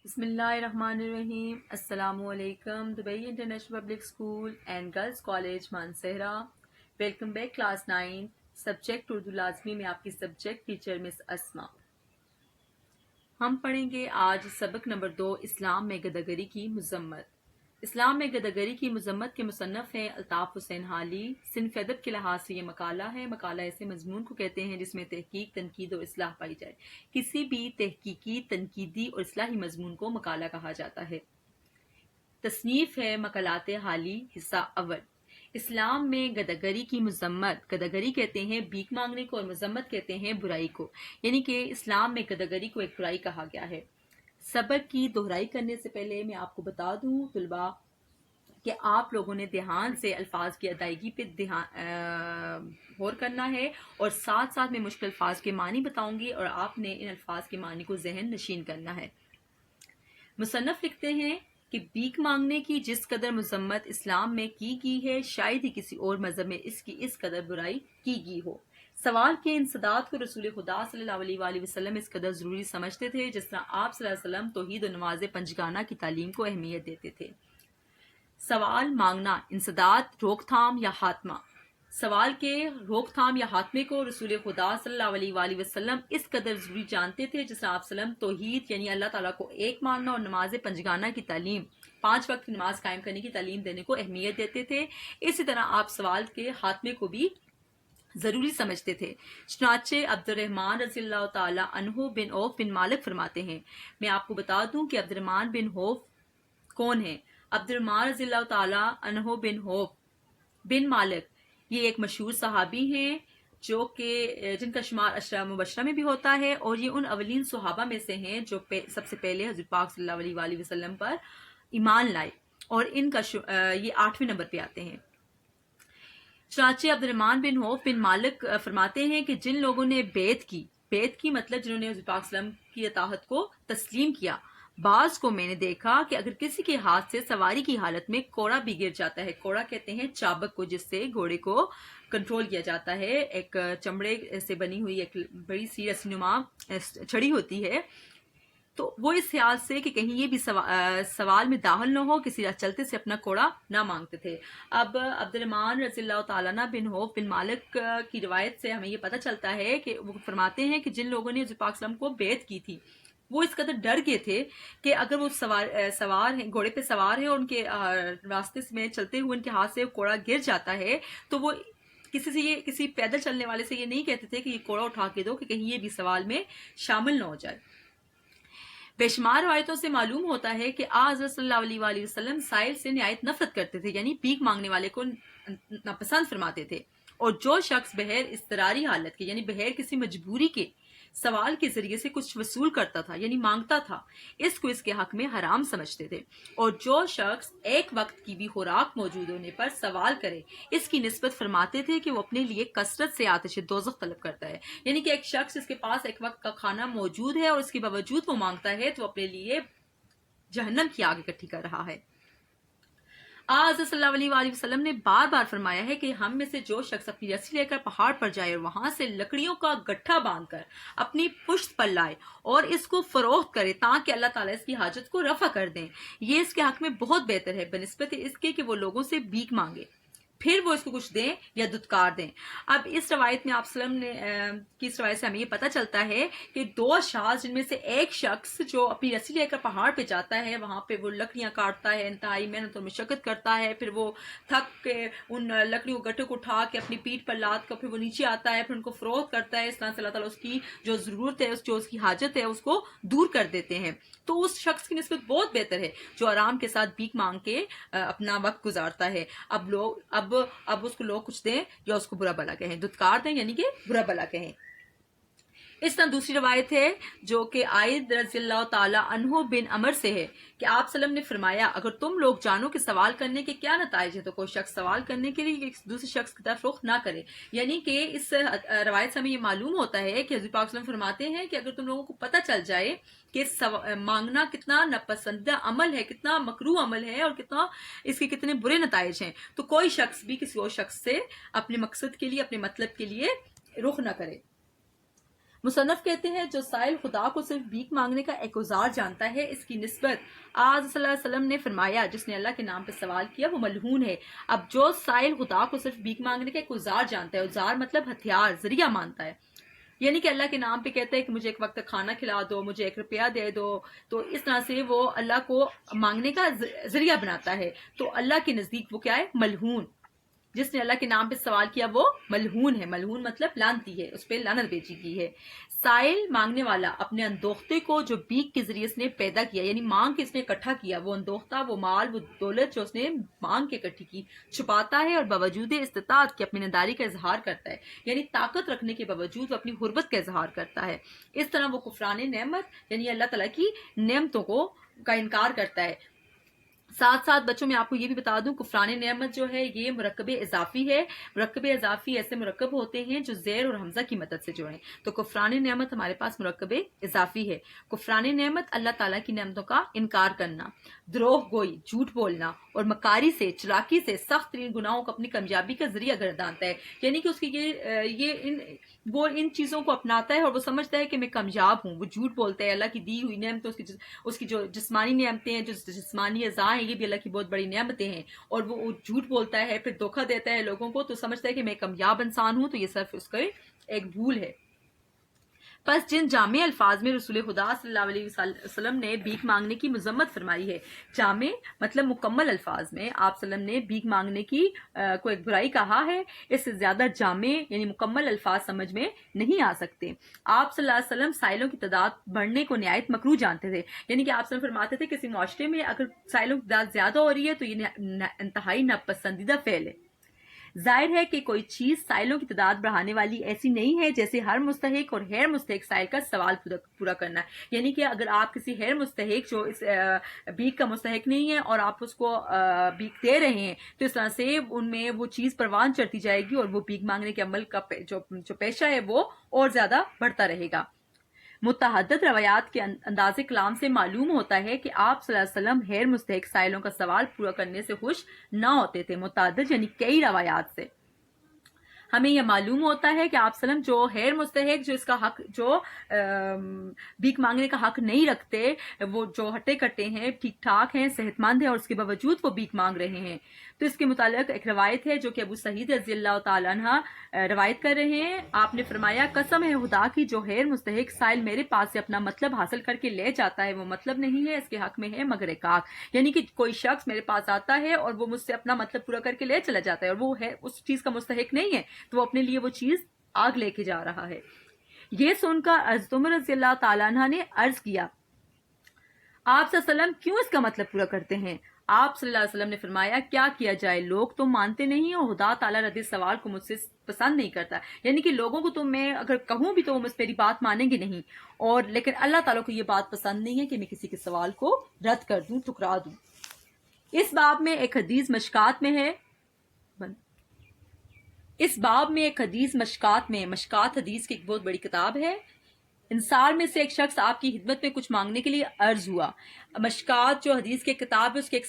بسم اللہ الرحمن الرحیم. السلام علیکم. Dubai international public school and girls college Mansehra. Welcome back class 9 subject Urdu لازمی میں آپ کی سبجیکٹ ٹیچر مس اسما. ہم پڑھیں گے آج سبق نمبر 2 اسلام میں گداگری کی مذمت. اسلام میں گداگری کی مذمت کے مصنف ہیں الطاف حسین حالی. صنف ادب کے لحاظ سے یہ مقالہ ہے. مقالہ ایسے مضمون کو کہتے ہیں جس میں تحقیق، تنقید اور اصلاح پائی جائے. کسی بھی تحقیقی، تنقیدی اور اصلاحی مضمون کو مقالہ کہا جاتا ہے. تصنیف ہے مقالات حالی حصہ اول. اسلام میں گداگری کی مذمت. گداگری کہتے ہیں بھیک مانگنے کو اور مذمت کہتے ہیں برائی کو، یعنی کہ اسلام میں گداگری کو ایک برائی کہا گیا ہے. سبق کی دہرائی کرنے سے پہلے میں آپ کو بتا دوں طلباء کہ آپ لوگوں نے دھیان سے الفاظ کی ادائیگی پہ غور کرنا ہے، اور ساتھ ساتھ میں مشکل الفاظ کے معنی بتاؤں گی اور آپ نے ان الفاظ کے معنی کو ذہن نشین کرنا ہے. مصنف لکھتے ہیں کہ بھیک مانگنے کی جس قدر مذمت اسلام میں کی گئی ہے شاید ہی کسی اور مذہب میں اس کی اس قدر برائی کی گئی ہو. سوال کے انسداد کو رسول خدا صلی اللہ علیہ وآلہ وسلم اس قدر ضروری سمجھتے تھے جس طرح آپ صلی اللہ علیہ وسلم توحید و نماز پنجگانہ کی تعلیم کو اہمیت دیتے تھے. سوال مانگنا، انسداد، روک تھام یا خاتمہ. سوال کے روک تھام یا خاتمے کو رسول خدا صلی اللہ علیہ وآلہ وسلم اس قدر ضروری جانتے تھے جس طرح آپ وسلم توحید یعنی اللہ تعالیٰ کو ایک ماننا اور نماز پنجگانہ کی تعلیم، 5 وقت کی نماز قائم کرنے کی تعلیم دینے کو اہمیت دیتے تھے. اسی طرح آپ سوال کے خاتمے کو بھی ضروری سمجھتے تھے. چنانچہ عبد الرحمن رضی اللہ تعالی عنہ بن عوف بن مالک فرماتے ہیں. میں آپ کو بتا دوں کہ عبد الرحمن بن عوف کون ہیں. عبد الرحمن رضی اللہ تعالی عنہ بن عوف بن مالک یہ ایک مشہور صحابی ہیں جو کہ جن کا شمار عشرہ مبشرہ میں بھی ہوتا ہے، اور یہ ان اولین صحابہ میں سے ہیں جو سب سے پہلے حضرت پاک صلی اللہ علیہ وآلہ وسلم پر ایمان لائے، اور ان کا یہ 8ویں نمبر پہ آتے ہیں. چنانچہ عبد الرحمن بن عوف بن مالک فرماتے ہیں کہ جن لوگوں نے بیعت کی مطلب جنہوں نے حضرت پاک صلی اللہ علیہ وسلم کی اطاعت کو تسلیم کیا. بعض کو میں نے دیکھا کہ اگر کسی کے ہاتھ سے سواری کی حالت میں کوڑا بھی گر جاتا ہے، کوڑا کہتے ہیں چابک کو جس سے گھوڑے کو کنٹرول کیا جاتا ہے، ایک چمڑے سے بنی ہوئی ایک بڑی سی رسی نما چھڑی ہوتی ہے، تو وہ اس خیال سے کہ کہیں یہ بھی سوال میں داخل نہ ہو کسی راہ چلتے سے اپنا کوڑا نہ مانگتے تھے. اب عبد الرحمن رضی اللہ تعالیٰ بن عوف بن مالک کی روایت سے ہمیں یہ پتہ چلتا ہے کہ وہ فرماتے ہیں کہ جن لوگوں نے حضرت پاک صلی اللہ علیہ وسلم کو بیعت کی تھی وہ اس قدر ڈر گئے تھے کہ اگر وہ سوار ہیں، گھوڑے پہ سوار ہیں اور ان کے راستے میں چلتے ہوئے ان کے ہاتھ سے کوڑا گر جاتا ہے تو وہ کسی پیدل چلنے والے سے یہ نہیں کہتے تھے کہ یہ کوڑا اٹھا کے دو کہ کہیں یہ بھی سوال میں شامل نہ ہو جائے. بے شمار روایتوں سے معلوم ہوتا ہے کہ حضرت صلی اللہ علیہ وآلہ وسلم سائل سے نہایت نفرت کرتے تھے، یعنی بھیک مانگنے والے کو ناپسند فرماتے تھے، اور جو شخص بغیر اضطراری حالت کے یعنی بغیر کسی مجبوری کے سوال کے ذریعے سے کچھ وصول کرتا تھا یعنی مانگتا تھا اس کو اس کے حق میں حرام سمجھتے تھے. اور جو شخص ایک وقت کی بھی خوراک موجود ہونے پر سوال کرے اس کی نسبت فرماتے تھے کہ وہ اپنے لیے کثرت سے آتش دوزخ طلب کرتا ہے، یعنی کہ ایک شخص اس کے پاس ایک وقت کا کھانا موجود ہے اور اس کے باوجود وہ مانگتا ہے تو اپنے لیے جہنم کی آگ اکٹھی کر رہا ہے. حضرت صلی اللہ علیہ وآلہ وسلم نے بار بار فرمایا ہے کہ ہم میں سے جو شخص اپنی رسی لے کر پہاڑ پر جائے اور وہاں سے لکڑیوں کا گٹھا باندھ کر اپنی پشت پر لائے اور اس کو فروخت کرے تاکہ اللہ تعالیٰ اس کی حاجت کو رفع کر دیں، یہ اس کے حق میں بہت بہتر ہے بنسبت اس کے کہ وہ لوگوں سے بھیک مانگے پھر وہ اس کو کچھ دیں یا دھتکار دیں. اب اس روایت میں آپ صلی اللہ علیہ وسلم کی اس روایت سے ہمیں یہ پتہ چلتا ہے کہ 2 اشخاص جن میں سے ایک شخص جو اپنی رسی لے کر پہاڑ پہ جاتا ہے، وہاں پہ وہ لکڑیاں کاٹتا ہے، انتہائی محنت اور مشقت کرتا ہے، پھر وہ تھک کے ان لکڑیوں گٹھوں کو اٹھا کے اپنی پیٹھ پر لاد کر پھر وہ نیچے آتا ہے، پھر ان کو فروخت کرتا ہے. اس طرح سے اللہ تعالیٰ اس کی جو ضرورت ہے، جو اس کی حاجت ہے اس کو دور کر دیتے ہیں. تو اس شخص کی نسبت بہت بہتر ہے جو آرام کے ساتھ بھیک مانگ کے اپنا وقت گزارتا ہے. اب اس کو لوگ کچھ دیں یا اس کو برا بلا کہیں، دھتکار دیں یعنی کہ برا بلا کہیں. اس طرح دوسری روایت ہے جو کہ عائد رضی اللہ تعالی عنہ بن عمر سے ہے کہ آپ صلی اللہ علیہ وسلم نے فرمایا اگر تم لوگ جانو کہ سوال کرنے کے کیا نتائج ہے تو کوئی شخص سوال کرنے کے لیے دوسرے شخص کی طرف رخ نہ کرے. یعنی کہ اس روایت سے ہمیں یہ معلوم ہوتا ہے کہ حضرت پاک صلی اللہ علیہ وسلم فرماتے ہیں کہ اگر تم لوگوں کو پتہ چل جائے کہ مانگنا کتنا ناپسندیدہ عمل ہے، کتنا مکروہ عمل ہے اور اس کے کتنے برے نتائج ہیں، تو کوئی شخص بھی کسی اور شخص سے اپنے مقصد کے لیے، اپنے مطلب کے لیے رخ نہ کرے. مصنف کہتے ہیں جو سائل خدا کو صرف بھیک مانگنے کا ایک اوزار جانتا ہے، اس کی نسبت آج صلی اللہ علیہ وسلم نے فرمایا جس نے اللہ کے نام پہ سوال کیا وہ ملعون ہے۔ اب جو سائل خدا کو صرف بھیک مانگنے کا ایک اوزار جانتا ہے، اوزار مطلب ہتھیار، ذریعہ مانتا ہے، یعنی کہ اللہ کے نام پہ کہتا ہے کہ مجھے ایک وقت کھانا کھلا دو، مجھے 1 روپیہ دے دو، تو اس طرح سے وہ اللہ کو مانگنے کا ذریعہ بناتا ہے، تو اللہ کے نزدیک وہ کیا ہے؟ ملعون۔ جس نے اللہ کے نام پہ سوال کیا وہ ملعون ہے۔ ملعون مطلب لعنتی ہے، اس پہ لعنت بھیجی گئی ہے۔ سائل مانگنے والا اپنے اندوختے کو جو بھیک کے ذریعے اس نے پیدا کیا، یعنی مانگ کے اس نے اکٹھا کیا، وہ اندوختہ، وہ مال، وہ دولت جو اس نے مانگ کے اکٹھی کی، چھپاتا ہے اور باوجود استطاعت کے اپنی نداری کا اظہار کرتا ہے، یعنی طاقت رکھنے کے باوجود وہ اپنی غربت کا اظہار کرتا ہے۔ اس طرح وہ کفران نعمت یعنی اللہ تعالیٰ کی نعمتوں کا انکار کرتا ہے۔ ساتھ ساتھ بچوں میں آپ کو یہ بھی بتا دوں کفران نعمت جو ہے یہ مرکب اضافی ہے۔ مرکب اضافی ایسے مرکب ہوتے ہیں جو زیر اور حمزہ کی مدد سے جوڑیں، تو کفران نعمت ہمارے پاس مرکب اضافی ہے۔ کفران نعمت اللہ تعالیٰ کی نعمتوں کا انکار کرنا، دروغ گوئی، جھوٹ بولنا اور مکاری سے، چلاکی سے سخت ترین گناہوں کو اپنی کامیابی کا ذریعہ گردانتا ہے، یعنی کہ اس کی وہ ان چیزوں کو اپناتا ہے اور وہ سمجھتا ہے کہ میں کامیاب ہوں۔ وہ جھوٹ بولتا ہے، اللہ کی دی ہوئی نعمتیں، اس کی جو جسمانی نعمتیں ہیں، جو جسمانی اعضاء ہیں، یہ بھی اللہ کی بہت بڑی نعمتیں ہیں، اور وہ جھوٹ بولتا ہے، پھر دھوکہ دیتا ہے لوگوں کو، تو سمجھتا ہے کہ میں کامیاب انسان ہوں، تو یہ صرف اس کا ایک بھول ہے۔ پس جن جامع الفاظ میں رسول خدا صلی اللہ علیہ وسلم نے بھیک مانگنے کی مذمت فرمائی ہے، جامع مطلب مکمل الفاظ میں آپ صلی اللہ علیہ وسلم نے بھیک مانگنے کی کو ایک برائی کہا ہے، اس سے زیادہ جامع یعنی مکمل الفاظ سمجھ میں نہیں آ سکتے۔ آپ صلی اللہ علیہ وسلم سائلوں کی تعداد بڑھنے کو نہایت مکروہ جانتے تھے، یعنی کہ آپ صلی اللہ علیہ وسلم فرماتے تھے کسی معاشرے میں اگر سائلوں کی تعداد زیادہ ہو رہی ہے تو یہ انتہائی ناپسندیدہ فعل ہے۔ ظاہر ہے کہ کوئی چیز سائلوں کی تعداد بڑھانے والی ایسی نہیں ہے جیسے ہر مستحق اور غیر مستحق سائل کا سوال پورا کرنا ہے، یعنی کہ اگر آپ کسی غیر مستحق جو اس بھیک کا مستحق نہیں ہے اور آپ اس کو بھیک دے رہے ہیں تو اس طرح سے ان میں وہ چیز پروان چڑھتی جائے گی اور وہ بھیک مانگنے کے عمل کا جو پیشہ ہے وہ اور زیادہ بڑھتا رہے گا۔ متعدد روایات کے انداز کلام سے معلوم ہوتا ہے کہ آپ صلی اللہ علیہ وسلم غیر مستحق سائلوں کا سوال پورا کرنے سے خوش نہ ہوتے تھے۔ متعدد یعنی کئی روایات سے ہمیں یہ معلوم ہوتا ہے کہ آپ وسلم جو غیر مستحق جو اس کا حق جو بھیک مانگنے کا حق نہیں رکھتے، وہ جو ہٹے کٹے ہیں، ٹھیک ٹھاک ہیں، صحت مند ہیں اور اس کے باوجود وہ بھیک مانگ رہے ہیں، تو اس کے متعلق ایک روایت ہے جو کہ ابو سعید رضی اللہ تعالیٰ عنہ روایت کر رہے ہیں۔ آپ نے فرمایا قسم ہے خدا کی جو غیر مستحق سائل میرے پاس سے اپنا مطلب حاصل کر کے لے جاتا ہے وہ مطلب نہیں ہے، اس کے حق میں ہے مگر کاک، یعنی کہ کوئی شخص میرے پاس آتا ہے اور وہ مجھ سے اپنا مطلب پورا کر کے لے چلا جاتا ہے اور وہ ہے اس چیز کا مستحق نہیں ہے، تو وہ اپنے لیے وہ چیز آگ لے کے جا رہا ہے۔ یہ سن کر حضرت عمر رضی اللہ تعالیٰ عنہ نے عرض کیا آپ صلی اللہ علیہ وسلم کیوں اس کا مطلب پورا کرتے ہیں؟ آپ صلی اللہ علیہ وسلم نے فرمایا کیا جائے، لوگ تو مانتے نہیں اور خدا تعالیٰ رد سوال کو مجھ سے پسند نہیں کرتا، یعنی کہ لوگوں کو تو میں اگر کہوں بھی تو وہ مجھ میری بات مانیں گے نہیں، اور لیکن اللہ تعالیٰ کو یہ بات پسند نہیں ہے کہ میں کسی کے سوال کو رد کر دوں، ٹھکرا دوں۔ اس باب میں ایک حدیث مشکات مشکات حدیث کی ایک بہت بڑی کتاب ہے۔ انصار میں سے ایک شخص آپ کی خدمت میں کچھ مانگنے کے لیے عرض ہوا۔ مشکات جو حدیث کی کتاب ہے اس کے ایک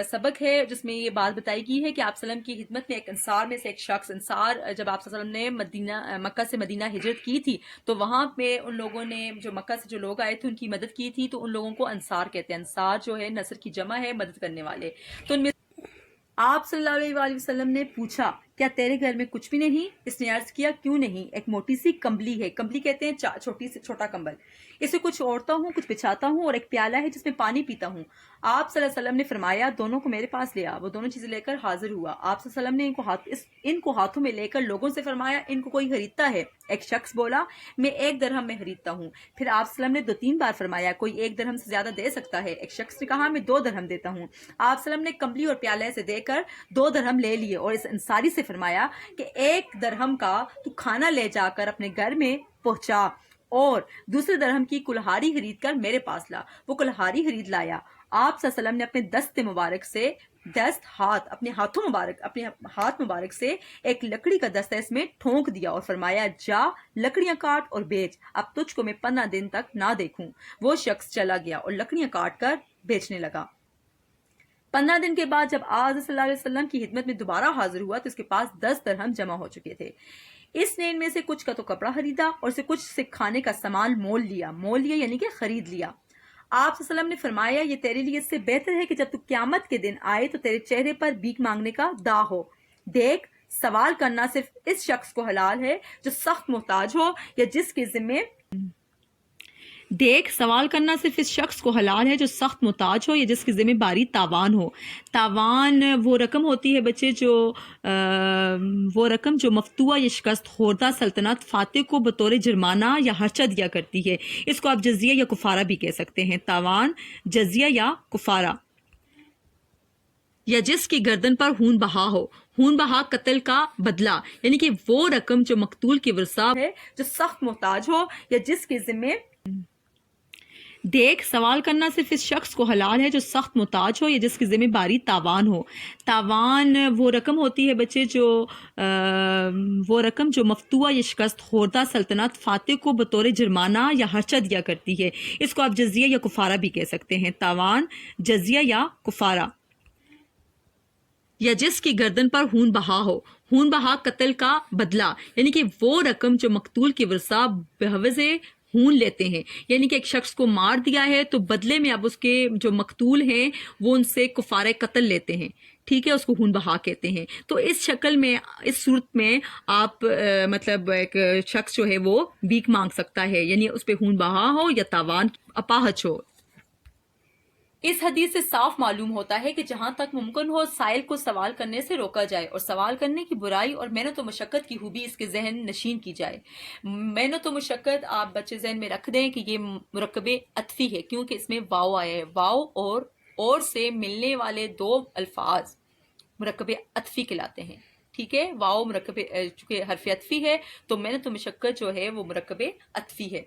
سبق ہے جس میں یہ بات بتائی گئی ہے کہ آپ صلی اللہ علیہ وسلم کی خدمت میں ایک انصار میں سے ایک شخص، انصار جب آپ صلی اللہ علیہ وسلم نے مکہ سے مدینہ ہجرت کی تھی تو وہاں پہ ان لوگوں نے جو مکہ سے جو لوگ آئے تھے ان کی مدد کی تھی، تو ان لوگوں کو انصار کہتے ہیں۔ انصار جو ہے نصر کی جمع ہے، مدد کرنے والے۔ تو ان میں آپ صلی اللہ علیہ وآلہ وسلم نے پوچھا کیا تیرے گھر میں کچھ بھی نہیں؟ اس نے عرض کیا کیوں نہیں، ایک موٹی سی کمبلی ہے، کمبلی کہتے ہیں چھوٹا کمبل، اسے کچھ اوڑھتا ہوں، کچھ بچھاتا ہوں، اور ایک پیالہ ہے جس میں پانی پیتا ہوں۔ آپ صلی اللہ علیہ وسلم نے فرمایا دونوں کو میرے پاس لے آ۔ وہ دونوں چیزیں لے کر حاضر ہوا۔ آپ صلی اللہ علیہ وسلم نے ان کو ہاتھوں میں لے کر لوگوں سے فرمایا ان کو کوئی خریدتا ہے؟ ایک شخص بولا میں 1 درہم میں خریدتا ہوں۔ پھر آپ صلی اللہ علیہ وسلم نے 2-3 بار فرمایا کوئی 1 درہم سے زیادہ دے سکتا ہے؟ ایک شخص نے کہا میں 2 درہم دیتا ہوں۔ آپ صلی اللہ علیہ وسلم نے کمبلی اور پیالے سے دے کر 2 درہم لے لیے اور اس انصاری سے فرمایا کہ 1 درہم کا تو کھانا لے جا کر اپنے گھر میں پہنچا اور دوسرے درہم کی کلہاڑی خرید کر میرے پاس لا۔ وہ کلہاڑی خرید لایا۔ آپ صلی اللہ علیہ وسلم نے اپنے ہاتھ مبارک سے ایک لکڑی کا دستہ اس میں ٹھونک دیا اور فرمایا جا لکڑیاں کاٹ اور بیچ، اب تجھ کو میں 15 دن تک نہ دیکھوں۔ وہ شخص چلا گیا اور لکڑیاں کاٹ کر بیچنے لگا۔ 15 دن کے بعد جب آج صلی اللہ علیہ وسلم کی خدمت میں دوبارہ حاضر ہوا تو اس کے پاس 10 درہم جمع ہو چکے تھے۔ اس نے ان میں سے کچھ کا تو کپڑا خریدا اور سے کچھ سے کھانے کا سامان مول لیا یعنی کہ خرید لیا۔ آپ صلی اللہ علیہ وسلم نے فرمایا یہ تیرے لیے اس سے بہتر ہے کہ جب تو قیامت کے دن آئے تو تیرے چہرے پر بھیک مانگنے کا داغ ہو۔ دیکھ سوال کرنا صرف اس شخص کو حلال ہے جو سخت محتاج ہو یا جس کے ذمے سوال کرنا صرف اس شخص کو حلال ہے جو سخت محتاج ہو یا جس کی ذمہ باری تاوان ہو۔ تاوان وہ رقم ہوتی ہے بچے جو مفتوح یا شکست خوردہ سلطنت فاتح کو بطور جرمانہ یا خرچہ دیا کرتی ہے۔ اس کو آپ جزیہ یا کفارہ بھی کہہ سکتے ہیں۔ تاوان جزیہ یا کفارہ، یا جس کی گردن پر خون بہا ہو۔ خون بہا قتل کا بدلہ، یعنی کہ وہ رقم جو مقتول کی ورثہ ہے جو سخت محتاج ہو یا جس کے ذمے دیکھ سوال کرنا صرف اس شخص کو حلال ہے جو سخت محتاج ہو یا جس کی ذمہ باری تاوان ہو۔ تاوان وہ رقم ہوتی ہے بچے جو مفتوح یا شکست خوردہ سلطنت فاتح کو بطور جرمانہ یا خرچہ دیا کرتی ہے۔ اس کو آپ جزیہ یا کفارہ بھی کہہ سکتے ہیں۔ تاوان جزیہ یا کفارہ، یا جس کی گردن پر خون بہا ہو۔ خون بہا قتل کا بدلہ، یعنی کہ وہ رقم جو مقتول کے ورثہ بہوز خون لیتے ہیں، یعنی کہ ایک شخص کو مار دیا ہے تو بدلے میں اب اس کے جو مقتول ہیں وہ ان سے کفارہ قتل لیتے ہیں، ٹھیک ہے، اس کو خون بہا کہتے ہیں۔ تو اس شکل میں، اس صورت میں آپ مطلب ایک شخص جو ہے وہ بھیک مانگ سکتا ہے، یعنی اس پہ خون بہا ہو یا تاوان اپاہج ہو۔ اس حدیث سے صاف معلوم ہوتا ہے کہ جہاں تک ممکن ہو سائل کو سوال کرنے سے روکا جائے اور سوال کرنے کی برائی اور محنت و مشقت کی خوبی اس کے ذہن نشین کی جائے۔ محنت و مشقت آپ بچے ذہن میں رکھ دیں کہ یہ مرکب عطفی ہے کیونکہ اس میں واو آیا ہے۔ واو اور سے ملنے والے دو الفاظ مرکب عطفی کہلاتے ہیں، ٹھیک ہے۔ واو مرکب چونکہ حرف عطفی ہے تو محنت و مشقت جو ہے وہ مرکب عطفی ہے۔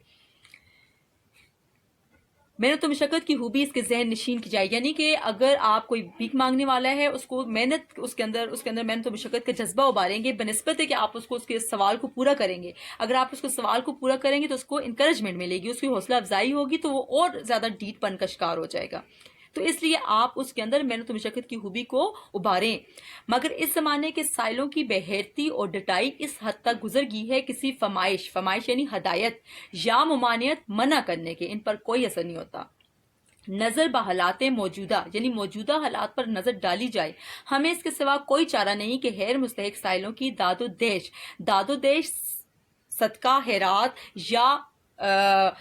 محنت و مشقت کی خوبی اس کے ذہن نشین کی جائے، یعنی کہ اگر آپ کوئی بھیک مانگنے والا ہے اس کو محنت اس کے اندر محنت و مشقت کا جذبہ ابھاریں گے بنسبت ہے کہ آپ اس کے سوال کو پورا کریں گے۔ اگر آپ اس کو سوال کو پورا کریں گے تو اس کو انکریجمنٹ ملے گی، اس کی حوصلہ افزائی ہوگی تو وہ اور زیادہ ڈیٹ پن کا شکار ہو جائے گا۔ تو اس لیے آپ اس کے اندر محنت و مشقت کی خوبی کو ابھاریں۔ مگر اس زمانے کے سائلوں کی بےغیرتی اور ڈٹائی اس حد تک گزر گئی ہے کسی فمائش یعنی ہدایت یا ممانعت منع کرنے کے ان پر کوئی اثر نہیں ہوتا۔ نظر بحالات موجودہ یعنی موجودہ حالات پر نظر ڈالی جائے، ہمیں اس کے سوا کوئی چارہ نہیں کہ غیر مستحق سائلوں کی داد و دیش صدقہ خیرات یا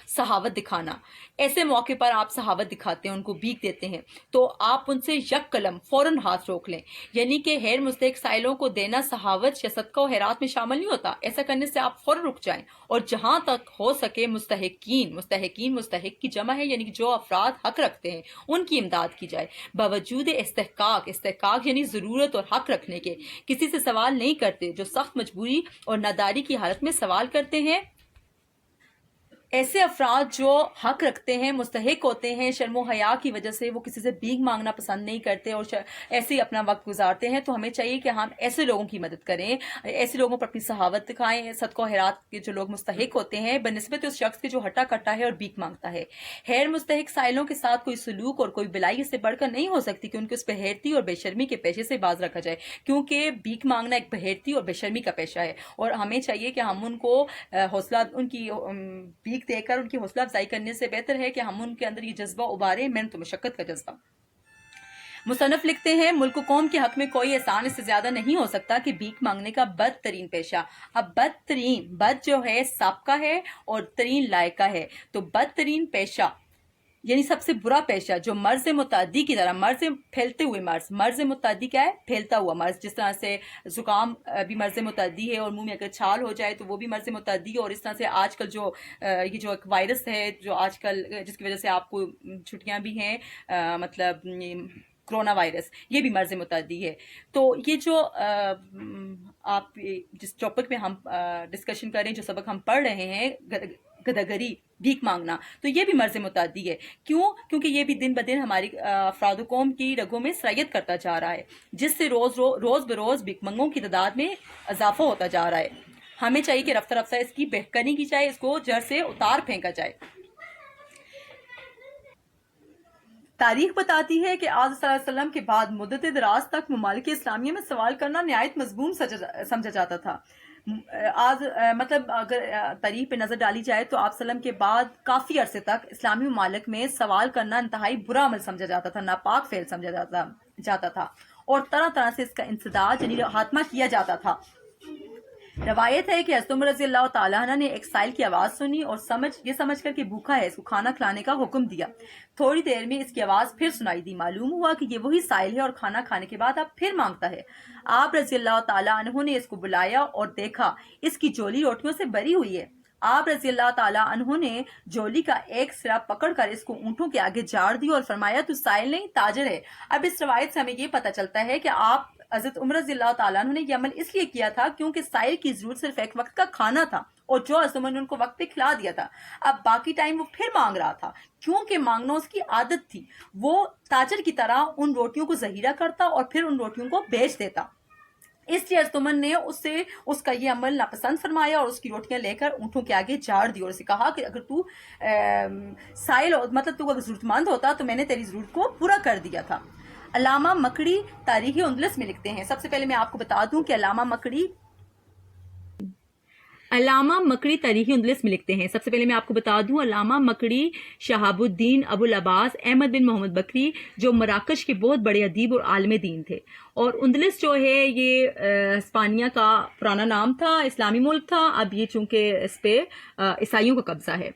سخاوت دکھانا۔ ایسے موقع پر آپ سخاوت دکھاتے ہیں، ان کو بھیک دیتے ہیں تو آپ ان سے یک قلم فوراً ہاتھ روک لیں، یعنی کہ غیر مستحق سائلوں کو دینا سخاوت یا صدقہ و خیرات میں شامل نہیں ہوتا۔ ایسا کرنے سے آپ فوراً رک جائیں اور جہاں تک ہو سکے مستحق کی جمع ہے، یعنی کہ جو افراد حق رکھتے ہیں ان کی امداد کی جائے باوجود استحقاق یعنی ضرورت اور حق رکھنے کے۔ کسی سے سوال نہیں کرتے، جو سخت مجبوری اور ناداری کی حالت میں سوال کرتے ہیں۔ ایسے افراد جو حق رکھتے ہیں، مستحق ہوتے ہیں، شرم و حیا کی وجہ سے وہ کسی سے بھیک مانگنا پسند نہیں کرتے اور ایسے ہی اپنا وقت گزارتے ہیں، تو ہمیں چاہیے کہ ہم ایسے لوگوں کی مدد کریں، ایسے لوگوں پر اپنی سخاوت دکھائیں۔ صدقہ و خیرات کے جو لوگ مستحق ہوتے ہیں بنسبت اس شخص کے جو ہٹا کٹا ہے اور بھیک مانگتا ہے۔ غیر مستحق سائلوں کے ساتھ کوئی سلوک اور کوئی بلائی اس سے بڑھ کر نہیں ہو سکتی کہ ان کو اس بےغیرتی اور بے شرمی کے پیشے سے باز رکھا جائے، کیونکہ بھیک مانگنا ایک بےغیرتی اور بے شرمی کا پیشہ ہے، اور ہمیں چاہیے کہ ہم ان کو ان کی بھیک دے کر ان کی حوصلہ افزائی کرنے سے بہتر ہے کہ ہم ان کے اندر یہ جذبہ ابھاریں، محنت و مشقت کا جذبہ۔ مصنف لکھتے ہیں ملک و قوم کے حق میں کوئی احسان اس سے زیادہ نہیں ہو سکتا کہ بھیک مانگنے کا بدترین پیشہ۔ اب بد جو ہے سابقہ ہے اور ترین لائقہ ہے، تو بدترین پیشہ یعنی سب سے برا پیشہ جو مرض متعدی کی طرح، پھیلتے ہوئے مرض متعدی کیا ہے؟ پھیلتا ہوا مرض۔ جس طرح سے زکام بھی مرض متعدی ہے اور منہ میں اگر چھال ہو جائے تو وہ بھی مرض متعدی ہے، اور اس طرح سے آج کل یہ جو ایک وائرس ہے جو آج کل جس کی وجہ سے آپ کو چھٹیاں بھی ہیں، مطلب کرونا وائرس، یہ بھی مرض متعدی ہے۔ تو یہ جو آپ جس ٹاپک میں ہم ڈسکشن کر رہے ہیں، جو سبق ہم پڑھ رہے ہیں، گداگری، بھیک مانگنا، تو یہ بھی مرض متعدی ہے۔ کیونکہ یہ بھی دن بدن ہماری افراد و قوم کی رگوں میں سرایت کرتا جا رہا ہے، جس سے روز بروز بھیک منگوں کی تعداد میں اضافہ ہوتا جا رہا ہے۔ ہمیں چاہیے کہ رفتہ رفتہ اس کی بہتری کی جائے، اس کو جڑ سے اتار پھینکا جائے۔ تاریخ بتاتی ہے کہ آج صلی اللہ علیہ وسلم کے بعد مدت دراز تک ممالک اسلامیہ میں سوال کرنا نہایت مذموم سمجھا جاتا تھا۔ آج مطلب اگر تاریخ پہ نظر ڈالی جائے تو آپ وسلم کے بعد کافی عرصے تک اسلامی ممالک میں سوال کرنا انتہائی برا عمل سمجھا جاتا تھا، ناپاک فعل سمجھا جاتا تھا اور طرح طرح سے اس کا انسداد یعنی خاتمہ کیا جاتا تھا۔ روایت ہے کہ حضرت عمر رضی اللہ تعالیٰ عنہ نے ایک سائل کی آواز سنی اور یہ سمجھ کر کہ بھوکا ہے اس کو کھانا کھلانے کا حکم دیا۔ تھوڑی دیر میں اس کی آواز پھر سنائی دی، معلوم ہوا کہ یہ وہی سائل ہے اور کھانا کھانے کے بعد اب پھر مانگتا ہے۔ آپ رضی اللہ تعالیٰ عنہ نے اس کو بلایا اور دیکھا اس کی جولی روٹیوں سے بری ہوئی ہے۔ آپ رضی اللہ تعالیٰ عنہ نے جولی کا ایک سرا پکڑ کر اس کو اونٹوں کے آگے جاڑ دی اور فرمایا تو سائل نہیں تاجر ہے۔ اب اس روایت سے ہمیں یہ پتہ چلتا ہے کہ آپ حضرت عمر رضی اللہ تعالیٰ عنہ نے یہ عمل اس لیے کیا تھا کیونکہ سائل کی ضرورت صرف ایک وقت کا کھانا تھا اور جو حضرت عمر نے ان کو وقت پہ کھلا دیا تھا، اب باقی ٹائم وہ پھر مانگ رہا تھا کیونکہ مانگنا اس کی عادت تھی۔ وہ تاجر کی طرح ان روٹیوں کو ذخیرہ کرتا اور پھر ان روٹیوں کو بیچ دیتا۔ اس لیے حضرت عمر نے اس کا یہ عمل ناپسند فرمایا اور اس کی روٹیاں لے کر اونٹوں کے آگے جاڑ دی اور اسے کہا کہ اگر تو سائل مطلب تو اگر ضرورت مند ہوتا تو میں نے تیری ضرورت کو پورا کر دیا تھا۔ علامہ مکڑی تاریخ اندلس میں لکھتے ہیں، سب سے پہلے میں آپ کو بتا دوں کہ علامہ مکڑی تاریخ اندلس میں لکھتے ہیں، سب سے پہلے میں آپ کو بتا دوں علامہ مکڑی شہاب الدین ابو العباس احمد بن محمد بکری جو مراکش کے بہت بڑے ادیب اور عالم دین تھے، اور اندلس جو ہے یہ ہسپانیہ کا پرانا نام تھا، اسلامی ملک تھا، اب یہ چونکہ اس پہ عیسائیوں کا قبضہ ہے۔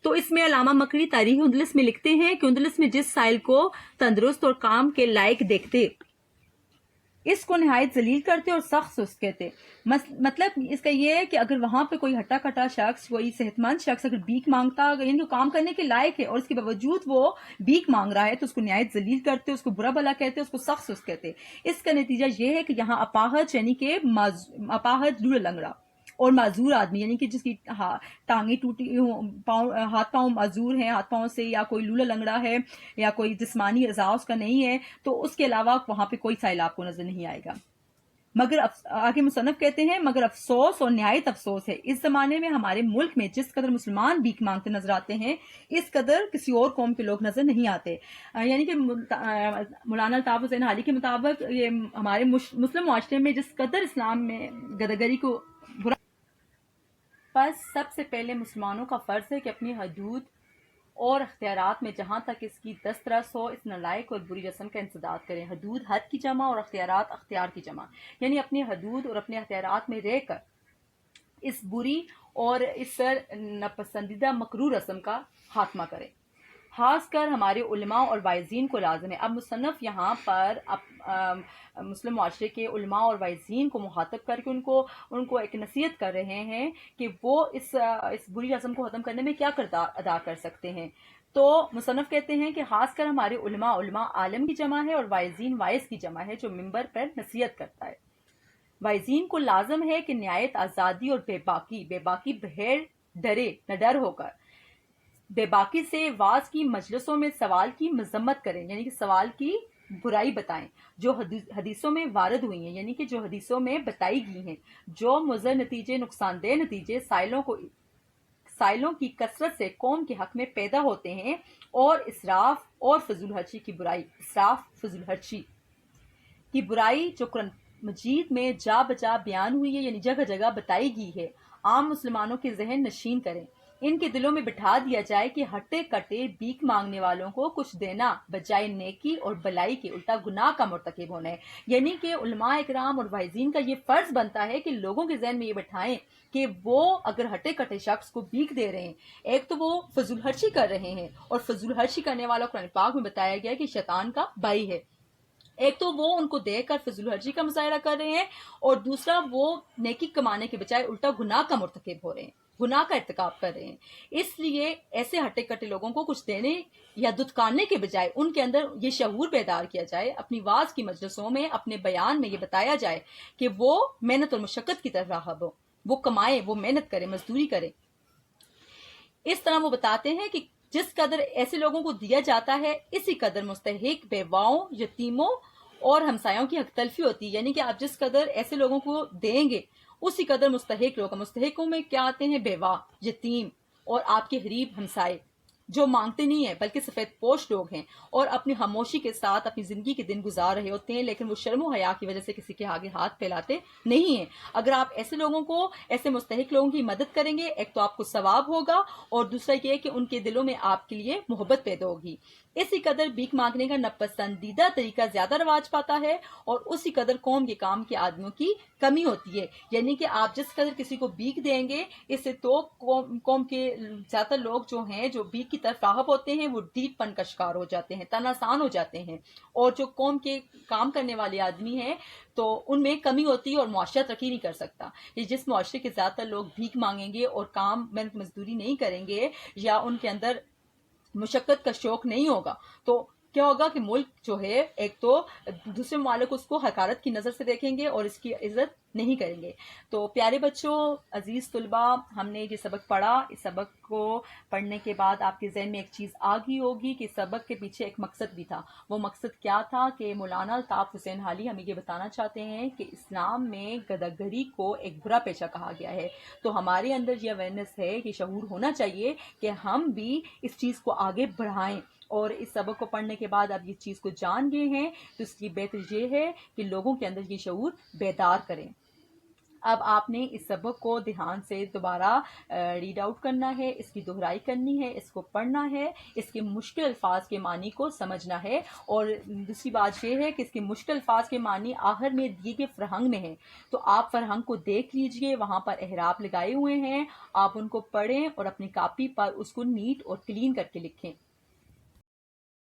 تو اس میں علامہ مکڑی تاریخ اندلس میں لکھتے ہیں کہ اندلس میں جس سائل کو تندرست اور کام کے لائق دیکھتے اس کو نہایت ذلیل کرتے اور سخت سست کہتے۔ مطلب اس کا یہ ہے کہ اگر وہاں پہ کوئی ہٹا کٹا شخص، کوئی صحت مند شخص اگر بھیک مانگتا یعنی کام کرنے کے لائق ہے اور اس کے باوجود وہ بھیک مانگ رہا ہے تو اس کو نہایت ذلیل کرتے، اس کو برا بھلا کہتے، اس کو سخت سست کہتے۔ اس کا نتیجہ یہ ہے کہ یہاں اپاہج یعنی کہ اپاہج لولا لنگڑا اور معذور آدمی یعنی کہ جس کی ٹانگیں ٹوٹی ہوں، ہاتھ پاؤں معذور ہیں، ہاتھ پاؤں سے، یا کوئی لولا لنگڑا ہے یا کوئی جسمانی اعضاء اس کا نہیں ہے، تو اس کے علاوہ وہاں پہ کوئی سائل آپ کو نظر نہیں آئے گا۔ مگر آگے مصنف کہتے ہیں مگر افسوس اور نہایت افسوس ہے اس زمانے میں ہمارے ملک میں جس قدر مسلمان بھیک مانگتے نظر آتے ہیں اس قدر کسی اور قوم کے لوگ نظر نہیں آتے۔ یعنی کہ مولانا الطاف حسین حالی کے مطابق یہ ہمارے مسلم معاشرے میں جس قدر اسلام میں گداگری کو بس سب سے پہلے مسلمانوں کا فرض ہے کہ اپنی حدود اور اختیارات میں جہاں تک اس کی دسترس ہو اس نالائق اور بری رسم کا انسداد کریں۔ حدود حد کی جمع اور اختیارات اختیار کی جمع، یعنی اپنی حدود اور اپنے اختیارات میں رہ کر اس بری اور اس ناپسندیدہ مکروہ رسم کا خاتمہ کریں۔ خاص کر ہمارے علماء اور واعظین کو لازم ہے۔ اب مصنف یہاں پر مسلم معاشرے کے علماء اور واعظین کو مخاطب کر کے ان کو ایک نصیحت کر رہے ہیں کہ وہ اس بری رسم کو ختم کرنے میں کیا کردار ادا کر سکتے ہیں۔ تو مصنف کہتے ہیں کہ خاص کر ہمارے علماء عالم کی جمع ہے اور واعظین واعظ کی جمع ہے جو منبر پر نصیحت کرتا ہے۔ واعظین کو لازم ہے کہ نہایت آزادی اور بے باکی بغیر ڈرے نہ ڈر ہو کر بے باکی سے واعظ کی مجلسوں میں سوال کی مذمت کریں، یعنی کہ سوال کی برائی بتائیں جو حدیثوں میں وارد ہوئی ہیں، یعنی کہ جو حدیثوں میں بتائی گئی ہیں، جو مضر نتیجے، نقصان دہ نتیجے سائلوں کی کثرت سے قوم کے حق میں پیدا ہوتے ہیں، اور اسراف اور فضول خرچی کی برائی، جو قرآن مجید میں جا بجا بیان ہوئی ہے، یعنی جگہ جگہ بتائی گئی ہے، عام مسلمانوں کے ذہن نشین کریں، ان کے دلوں میں بٹھا دیا جائے کہ ہٹے کٹے بھیک مانگنے والوں کو کچھ دینا بجائے نیکی اور بلائی کے الٹا گناہ کا مرتکب ہونا ہے۔ یعنی کہ علماء اکرام اور واعظین کا یہ فرض بنتا ہے کہ لوگوں کے ذہن میں یہ بٹھائیں کہ وہ اگر ہٹے کٹے شخص کو بھیک دے رہے ہیں، ایک تو وہ فضول خرچی کر رہے ہیں، اور فضول خرچی کرنے والا قرآن پاک میں بتایا گیا کہ شیطان کا بھائی ہے۔ ایک تو وہ ان کو دیکھ کر فضول خرچی کا مظاہرہ کر رہے ہیں، اور دوسرا وہ نیکی کمانے کے بجائے الٹا گناہ کا مرتکب ہو رہے ہیں، گناہ کا ارتکاب کر رہے ہیں۔ اس لیے ایسے ہٹے کٹے لوگوں کو کچھ دینے یا دتکارنے کے بجائے ان کے اندر یہ شعور بیدار کیا جائے، اپنی واعظ کی مجلسوں میں، اپنے بیان میں یہ بتایا جائے کہ وہ محنت اور مشقت کی طرف راغب ہو، وہ کمائیں، وہ محنت کریں، مزدوری کریں۔ اس طرح وہ بتاتے ہیں کہ جس قدر ایسے لوگوں کو دیا جاتا ہے اسی قدر مستحق بیواؤں، یتیموں اور ہمسایوں کی حق تلفی ہوتی ہے۔ یعنی کہ آپ جس قدر ایسے لوگوں کو دیں گے اسی قدر مستحق لوگ، مستحقوں میں کیا آتے ہیں؟ بیوہ، یتیم اور آپ کے غریب ہمسائے۔ جو مانگتے نہیں ہیں بلکہ سفید پوش لوگ ہیں اور اپنی خاموشی کے ساتھ اپنی زندگی کے دن گزار رہے ہوتے ہیں، لیکن وہ شرم و حیا کی وجہ سے کسی کے آگے ہاتھ پھیلاتے نہیں ہیں۔ اگر آپ ایسے لوگوں کو، ایسے مستحق لوگوں کی مدد کریں گے، ایک تو آپ کو ثواب ہوگا اور دوسرا یہ کہ ان کے دلوں میں آپ کے لیے محبت پیدا ہوگی۔ اسی قدر بھیک مانگنے کا ناپسندیدہ طریقہ زیادہ رواج پاتا ہے اور اسی قدر قوم کے کام کے آدمیوں کی کمی ہوتی ہے، یعنی کہ آپ جس قدر کسی کو بھیک دیں گے، اس سے تو قوم کے زیادہ لوگ جو ہیں، جو بھیک کی طرف راغب ہوتے ہیں، وہ ڈیپ پن کا شکار ہو جاتے ہیں، طنازان ہو جاتے ہیں، اور جو قوم کے کام کرنے والے آدمی ہیں تو ان میں کمی ہوتی ہے اور معاشرہ ترقی نہیں کر سکتا۔ یہ جس معاشرے کے زیادہ تر لوگ بھیک مانگیں گے اور کام محنت مزدوری نہیں کریں گے یا ان کے اندر مشقت کا شوق نہیں ہوگا، تو کیا ہوگا کہ ملک جو ہے ایک تو دوسرے ممالک اس کو حقارت کی نظر سے دیکھیں گے اور اس کی عزت نہیں کریں گے۔ تو پیارے بچوں، عزیز طلبہ، ہم نے یہ سبق پڑھا، اس سبق کو پڑھنے کے بعد آپ کے ذہن میں ایک چیز آ گئی ہوگی کہ سبق کے پیچھے ایک مقصد بھی تھا۔ وہ مقصد کیا تھا کہ مولانا الطاف حسین حالی ہمیں یہ بتانا چاہتے ہیں کہ اسلام میں گداگری کو ایک برا پیشہ کہا گیا ہے۔ تو ہمارے اندر یہ اویئرنیس ہے، یہ شعور ہونا چاہیے کہ ہم بھی اس چیز کو آگے بڑھائیں، اور اس سبق کو پڑھنے کے بعد آپ یہ چیز کو جان گئے ہیں تو اس کی بہتر یہ ہے کہ لوگوں کے اندر یہ شعور بیدار کریں۔ اب آپ نے اس سبق کو دھیان سے دوبارہ ریڈ آؤٹ کرنا ہے، اس کی دہرائی کرنی ہے، اس کو پڑھنا ہے، اس کے مشکل الفاظ کے معنی کو سمجھنا ہے، اور دوسری بات یہ ہے کہ اس کے مشکل الفاظ کے معنی آخر میں دیے گئے فرہنگ میں ہیں، تو آپ فرہنگ کو دیکھ لیجئے، وہاں پر احراب لگائے ہوئے ہیں، آپ ان کو پڑھیں اور اپنی کاپی پر اس کو نیٹ اور کلین کر کے لکھیں۔